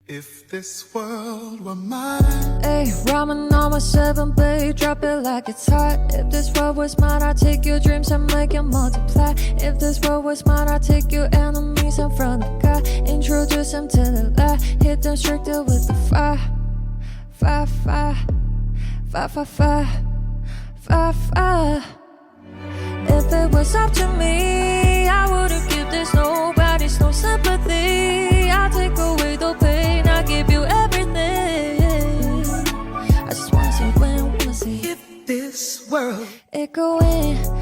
If this world were mine. Hey, ramen on my 7, babe, drop it like it's hot. If this world was mine, I'd take your dreams and make it multiply. If this world was mine, I'd take your enemies in front of God. Introduce them to the light, hit them stricter with the fire. Fire, fire, fire, fire, fire, fire, fire. If it was up to me, I wouldn't give this nobody's no sympathy. I'll take away the pain, I'll give you everything. I just wanna see when, wanna see If this world it go in.